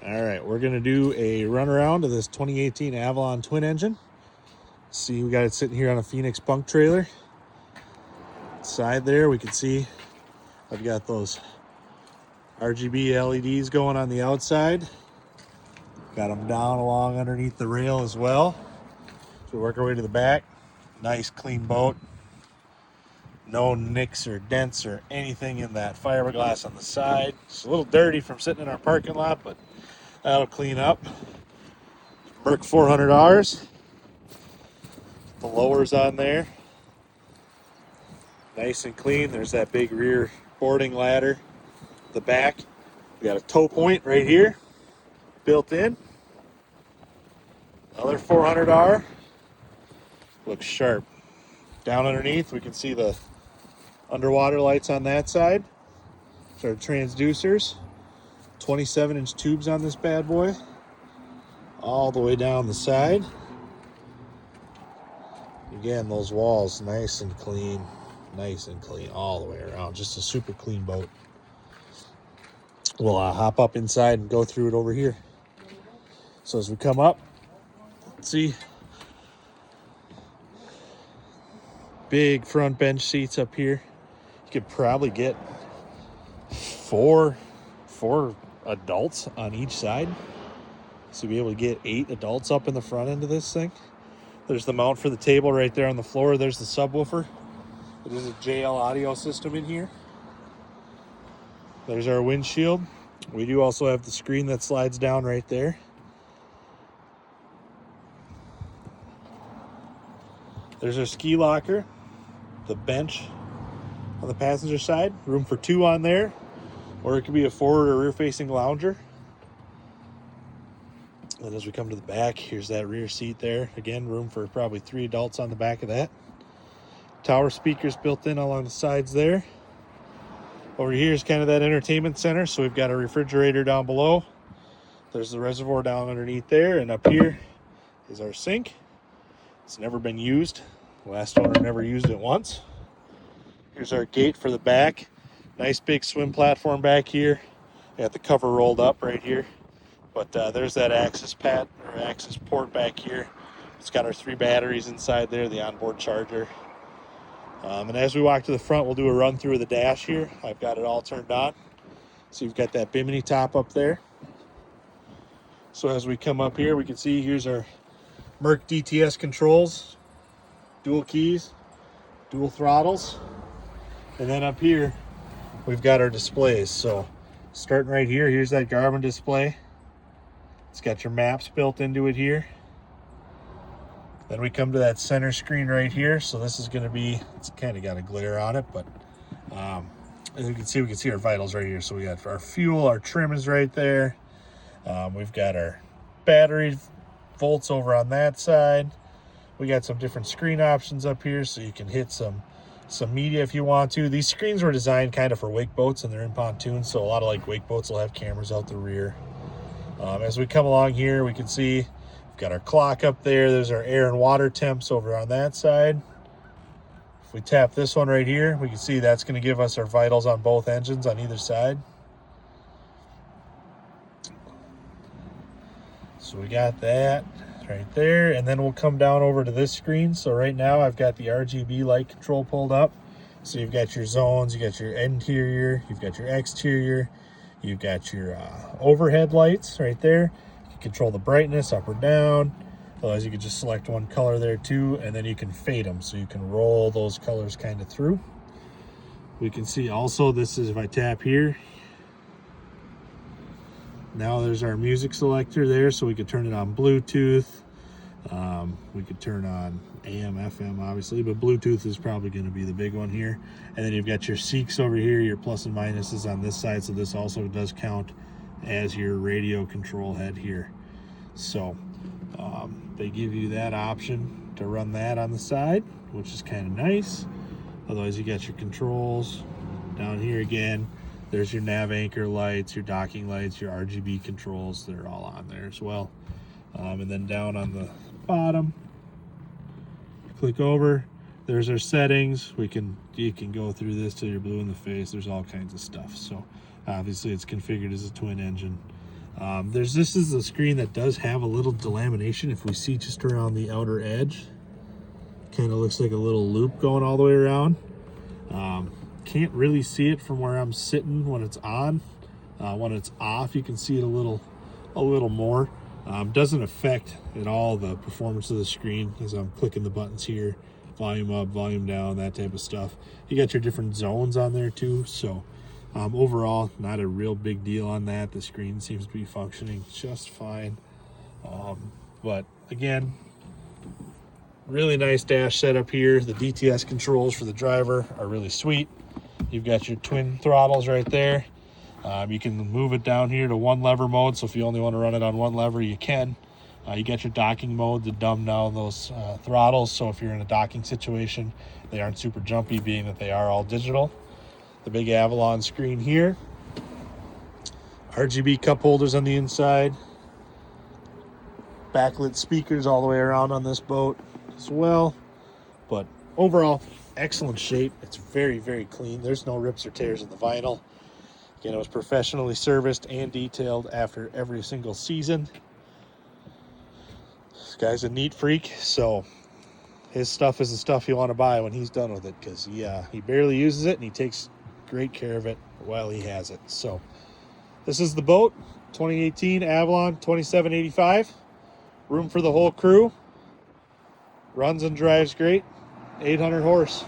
All right, we're gonna do a run around of this 2018 Avalon twin engine. See, we got it sitting here on a Phoenix bunk trailer. Side there, we can see I've got those RGB LEDs going on the outside. Got them down along underneath the rail as well. So we work our way to the back. Nice clean boat. No nicks or dents or anything in that fiberglass on the side. It's a little dirty from sitting in our parking lot, but that'll clean up. Merc $400. The lower's on there. Nice and clean. There's that big rear boarding ladder. The back. We got a tow point right here, built in. Another $400. Looks sharp. Down underneath, we can see the underwater lights on that side. There's our transducers. 27-inch tubes on this bad boy. All the way down the side. Again, those walls nice and clean. Nice and clean all the way around. Just a super clean boat. We'll hop up inside and go through it over here. So as we come up, see, big front bench seats up here. You could probably get four adults on each side. So you'll be able to get 8 adults up in the front end of this thing. There's the mount for the table right there on the floor. There's the subwoofer. There's a JL audio system in here. There's our windshield. We do also have the screen that slides down right there. There's our ski locker. The bench on the passenger side. Room for 2 on there. Or it could be a forward or rear facing lounger. And as we come to the back, here's that rear seat there. Again, room for probably 3 adults on the back of that. Tower speakers built in along the sides there. Over here is kind of that entertainment center. So we've got a refrigerator down below. There's the reservoir down underneath there. And up here is our sink. It's never been used. Last owner never used it once. Here's our gate for the back. Nice big swim platform back here. I got the cover rolled up right here. But there's that access pad or access port back here. It's got our 3 batteries inside there, the onboard charger. And as we walk to the front, we'll do a run through of the dash here. I've got it all turned on. So you've got that bimini top up there. So as we come up here, we can see here's our Merc DTS controls. Dual keys, dual throttles. And then up here, we've got our displays. So starting right here, here's that Garmin display. It's got your maps built into it here. Then we come to that center screen right here. So this is going to be, it's kind of got a glare on it, but as you can see, we can see our vitals right here. So we got our fuel, our trim is right there. We've got our battery volts over on that side. We got some different screen options up here, so you can hit some media if you want to. These screens were designed kind of for wake boats, and they're in pontoons, so a lot of like wake boats will have cameras out the rear. As we come along here, we can see we've got our clock up there. There's our air and water temps over on that side. If we tap this one right here, we can see that's going to give us our vitals on both engines on either side. So we got that right there, and then we'll come down over to this screen. So right now I've got the RGB light control pulled up. So you've got your zones, you got your interior, you've got your exterior, you've got your overhead lights right there. You can control the brightness up or down. Otherwise you can just select one color there too, and then you can fade them. So you can roll those colors kind of through. We can see also, this is if I tap here, now there's our music selector there, so we could turn it on Bluetooth. We could turn on AM, FM, obviously, but Bluetooth is probably going to be the big one here. And then you've got your Seeks over here, your plus and minuses on this side, so this also does count as your radio control head here. So they give you that option to run that on the side, which is kind of nice. Otherwise, you got your controls down here again. There's your nav anchor lights, your docking lights, your RGB controls. They're all on there as well. And then down on the bottom, click over. There's our settings. You can go through this till you're blue in the face. There's all kinds of stuff. So obviously it's configured as a twin engine. This is a screen that does have a little delamination. If we see just around the outer edge, kind of looks like a little loop going all the way around. Can't really see it from where I'm sitting when it's on. When it's off, you can see it a little more. Doesn't affect at all the performance of the screen as I'm clicking the buttons here, volume up, volume down, that type of stuff. You got your different zones on there too, so overall not a real big deal on that. The screen seems to be functioning just fine. But again, really nice dash setup here. The DTS controls for the driver are really sweet. You've got your twin throttles right there. You can move it down here to one lever mode, so if you only want to run it on one lever, you can. You got your docking mode to dumb down those throttles, so if you're in a docking situation, they aren't super jumpy, being that they are all digital. The big Avalon screen here. RGB cup holders on the inside. Backlit speakers all the way around on this boat as well. But overall, excellent shape. It's very, very clean. There's no rips or tears in the vinyl. Again, it was professionally serviced and detailed after every single season. This guy's a neat freak, so his stuff is the stuff you want to buy when he's done with it, because he barely uses it and he takes great care of it while he has it. So this is the boat, 2018 Avalon 2785. Room for the whole crew. Runs and drives great. 800 horse.